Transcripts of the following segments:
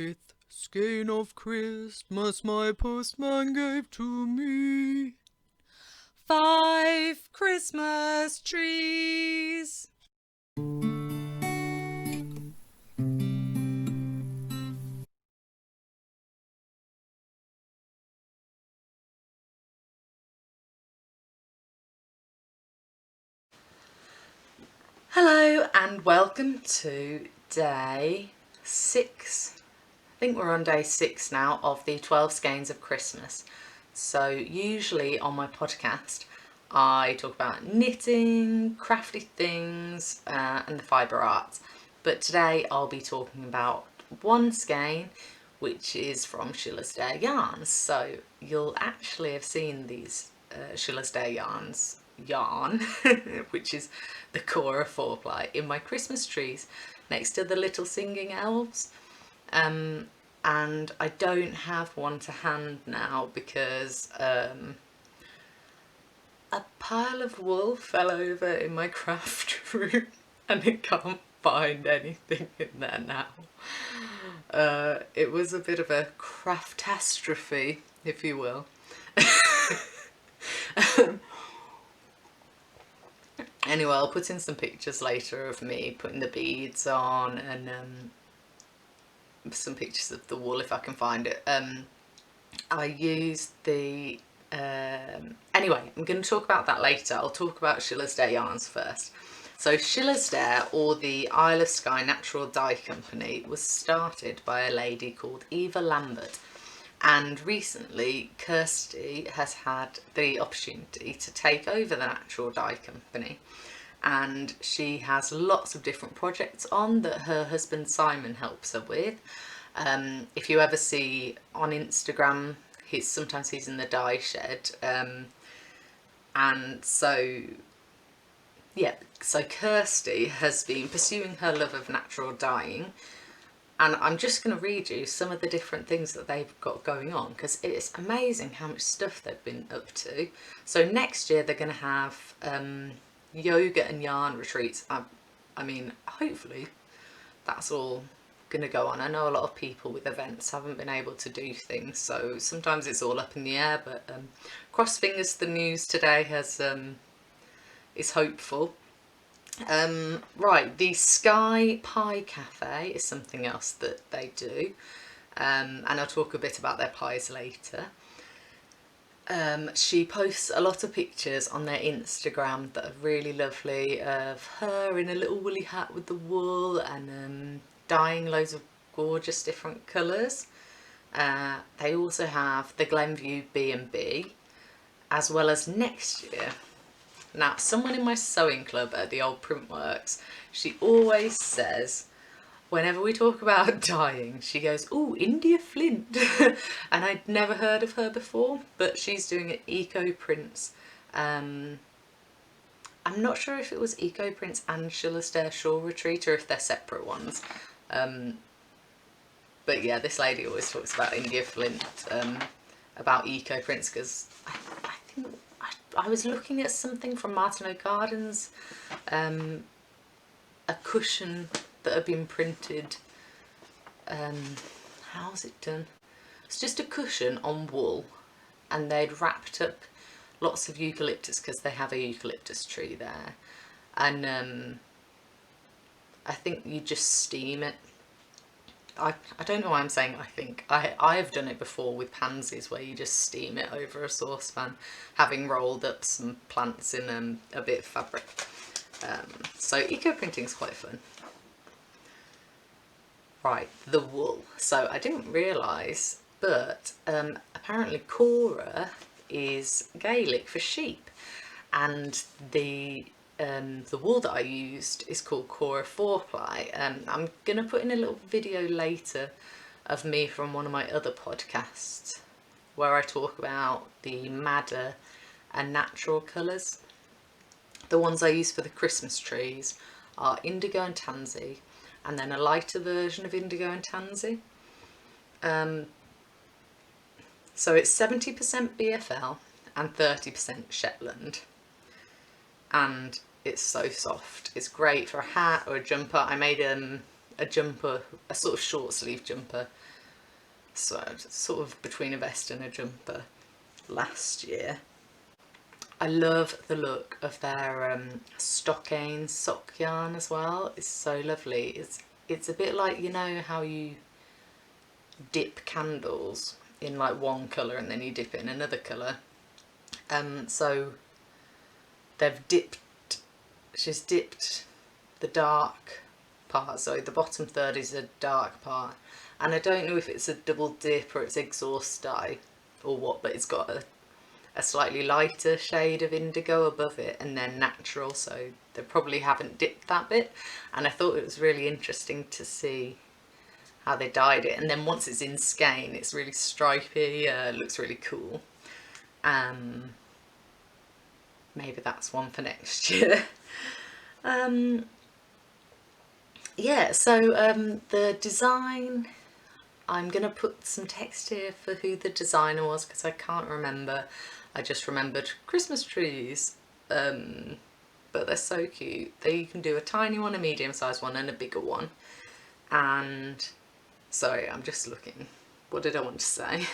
5th skein of Christmas my postman gave to me. 5 Christmas trees. Hello and welcome to day 6. I think we're on day 6 now of the 12 Skeins of Christmas. So usually on my podcast I talk about knitting, crafty things and the Fibre Arts. But today I'll be talking about one skein which is from Shilasdair yarns. So you'll actually have seen these Shilasdair yarn which is the Coara 4-ply in my Christmas trees next to the little singing elves, and I don't have one to hand now because a pile of wool fell over in my craft room and it can't find anything in there now. It was a bit of a craftastrophe, if you will. Anyway, I'll put in some pictures later of me putting the beads on and some pictures of the wool if I can find it. I used the... anyway, I'm going to talk about that later. I'll talk about Shilasdair yarns first. So Shilasdair, or the Isle of Skye Natural Dye Company, was started by a lady called Eva Lambert. And recently, Kirsty has had the opportunity to take over the Natural Dye Company. And she has lots of different projects on that her husband Simon helps her with. If you ever see on Instagram, sometimes he's in the dye shed. And so, yeah, so Kirsty has been pursuing her love of natural dyeing. And I'm just going to read you some of the different things that they've got going on because it's amazing how much stuff they've been up to. So next year they're going to have yoga and yarn retreats. I mean, hopefully that's all going to go on. I know a lot of people with events haven't been able to do things, so sometimes it's all up in the air, but cross fingers the news today is hopeful. Right, the Sky Pie Cafe is something else that they do, and I'll talk a bit about their pies later. She posts a lot of pictures on their Instagram that are really lovely of her in a little woolly hat with the wool and dyeing loads of gorgeous different colours. They also have the Glenview B&B, as well as next year. Now, someone in my sewing club at the old Printworks, she always says, whenever we talk about dyeing, she goes, "Ooh, India Flint." And I'd never heard of her before, but she's doing an Eco Prints. I'm not sure if it was Eco Prints and Shilasdair Shore Retreat or if they're separate ones. But yeah, this lady always talks about India Flint, about Eco Prints, because I think I was looking at something from Martineau Gardens, a cushion that had been printed. How's it done? It's just a cushion on wool, and they'd wrapped up lots of eucalyptus because they have a eucalyptus tree there, and I think you just steam it. I don't know why I'm saying I think. I have done it before with pansies where you just steam it over a saucepan, having rolled up some plants in a bit of fabric. So eco printing is quite fun. Right, the wool. So I didn't realise, but apparently Coara is Gaelic for sheep, and the wool that I used is called Coara 4-ply. I'm going to put in a little video later of me from one of my other podcasts where I talk about the madder and natural colours. The ones I use for the Christmas trees are indigo and tansy, and then a lighter version of indigo and tansy. So it's 70% BFL and 30% Shetland. And it's so soft. It's great for a hat or a jumper. I made a a jumper, a sort of short sleeve jumper, so sort of between a vest and a jumper last year. I love the look of their stockade sock yarn as well. It's so lovely. It's a bit like, you know how you dip candles in like one colour and then you dip it in another colour. So she's dipped the dark part, so the bottom third is a dark part, and I don't know if it's a double dip or it's exhaust dye or what, but it's got a slightly lighter shade of indigo above it and then natural, so they probably haven't dipped that bit, and I thought it was really interesting to see how they dyed it. And then once it's in skein, it's really stripy, looks really cool. Maybe that's one for next year. Yeah, so the design, I'm going to put some text here for who the designer was because I can't remember. I just remembered Christmas trees, but they're so cute. You can do a tiny one, a medium sized one and a bigger one. And sorry, I'm just looking. What did I want to say?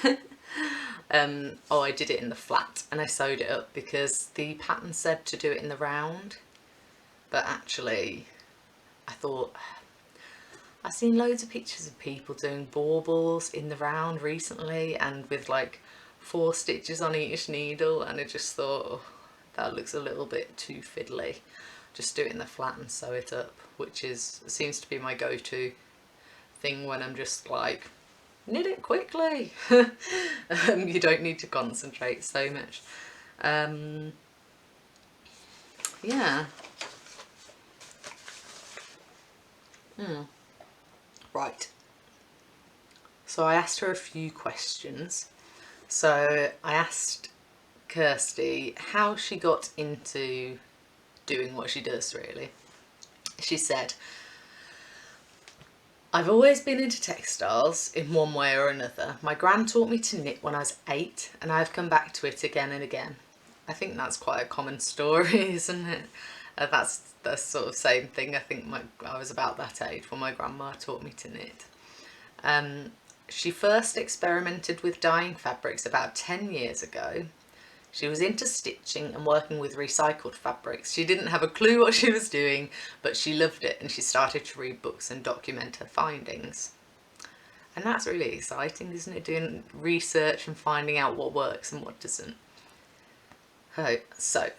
Oh, I did it in the flat and I sewed it up because the pattern said to do it in the round, but actually I thought, I've seen loads of pictures of people doing baubles in the round recently and with like 4 stitches on each needle, and I just thought, oh, that looks a little bit too fiddly. Just do it in the flat and sew it up, which seems to be my go-to thing when I'm just like, knit it quickly. You don't need to concentrate so much. Yeah. Right. So I asked her a few questions. So I asked Kirsty how she got into doing what she does, really. She said, I've always been into textiles in one way or another. My gran taught me to knit when I was 8 and I've come back to it again and again. I think that's quite a common story, isn't it? That's the sort of same thing. I think I was about that age when my grandma taught me to knit. She first experimented with dyeing fabrics about 10 years ago. She was into stitching and working with recycled fabrics. She didn't have a clue what she was doing, but she loved it and she started to read books and document her findings. And that's really exciting, isn't it? Doing research and finding out what works and what doesn't. So,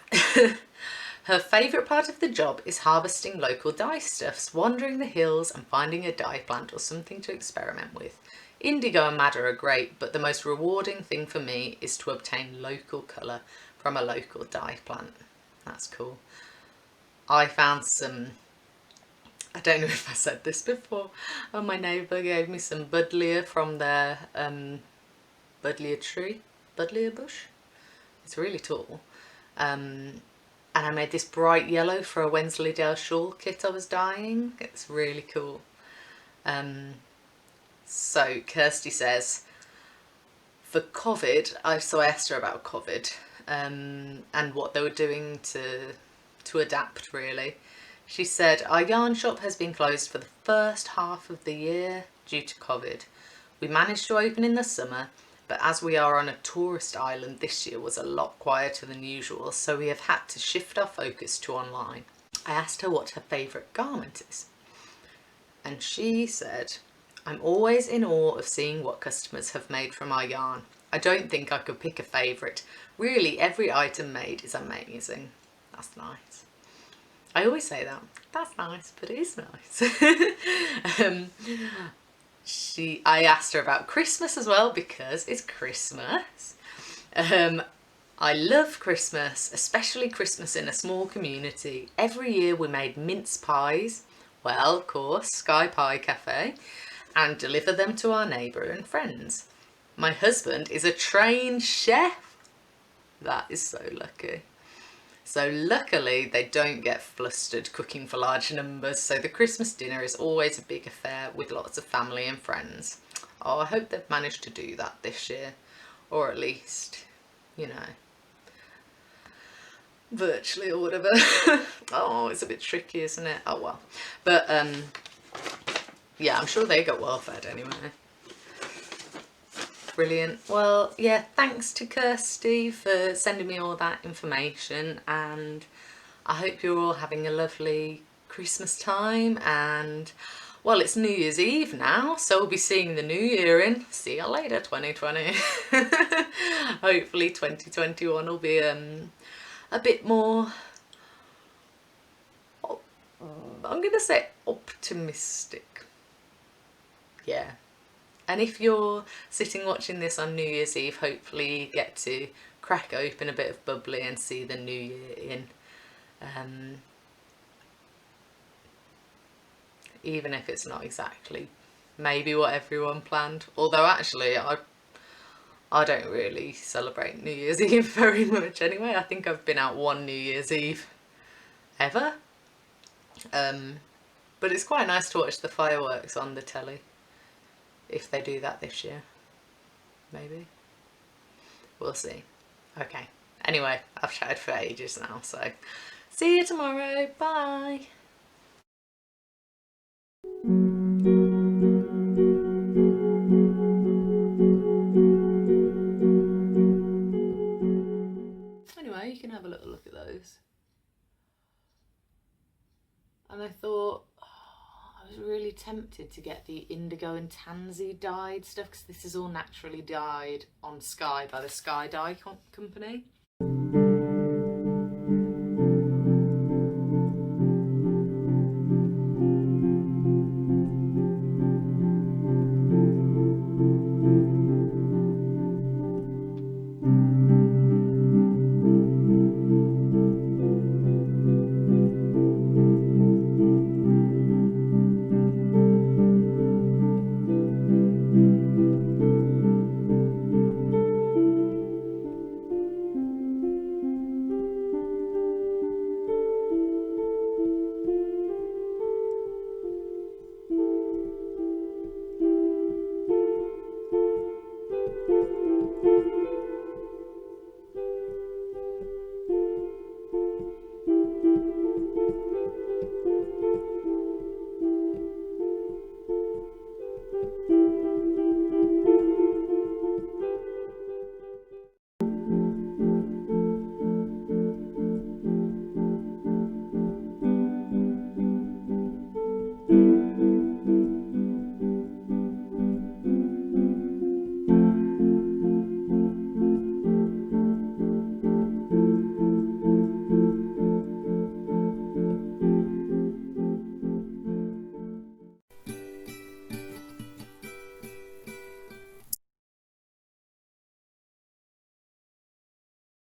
her favourite part of the job is harvesting local dye stuffs, wandering the hills and finding a dye plant or something to experiment with. Indigo and madder are great, but the most rewarding thing for me is to obtain local colour from a local dye plant. That's cool. I found some, I don't know if I said this before, my neighbour gave me some buddleia from their buddleia bush. It's really tall. And I made this bright yellow for a Wensleydale shawl kit I was dyeing. It's really cool. So Kirsty says, for COVID, so I asked her about COVID and what they were doing to adapt, really. She said, our yarn shop has been closed for the first half of the year due to COVID. We managed to open in the summer, but as we are on a tourist island, this year was a lot quieter than usual, so we have had to shift our focus to online. I asked her what her favourite garment is, and she said, I'm always in awe of seeing what customers have made from our yarn. I don't think I could pick a favourite. Really, every item made is amazing. That's nice. I always say that. That's nice, but it is nice. I asked her about Christmas as well because it's Christmas. I love Christmas, especially Christmas in a small community. Every year we made mince pies, well, of course, Sky Pie Cafe, and deliver them to our neighbour and friends. My husband is a trained chef. That is so lucky. So luckily they don't get flustered cooking for large numbers, so the Christmas dinner is always a big affair with lots of family and friends. Oh, I hope they've managed to do that this year, or at least, you know, virtually or whatever. Oh, it's a bit tricky, isn't it? Oh well. But yeah, I'm sure they got well fed anyway. Brilliant. Well, yeah, thanks to Kirsty for sending me all that information, and I hope you're all having a lovely Christmas time. And well, it's New Year's Eve now, so we'll be seeing the new year in. See you later, 2020. Hopefully 2021 will be a bit more, I'm gonna say optimistic. Yeah. And if you're sitting watching this on New Year's Eve, hopefully you get to crack open a bit of bubbly and see the new year in. Even if it's not exactly maybe what everyone planned. Although actually I don't really celebrate New Year's Eve very much anyway. I think I've been out one New Year's Eve ever. But it's quite nice to watch the fireworks on the telly. If they do that this year. Maybe. We'll see. Okay. Anyway, I've chatted for ages now, so see you tomorrow. Bye. Anyway, you can have a little look at those. And I thought, I was really tempted to get the indigo and tansy dyed stuff, because this is all naturally dyed on Sky by the Sky Dye company.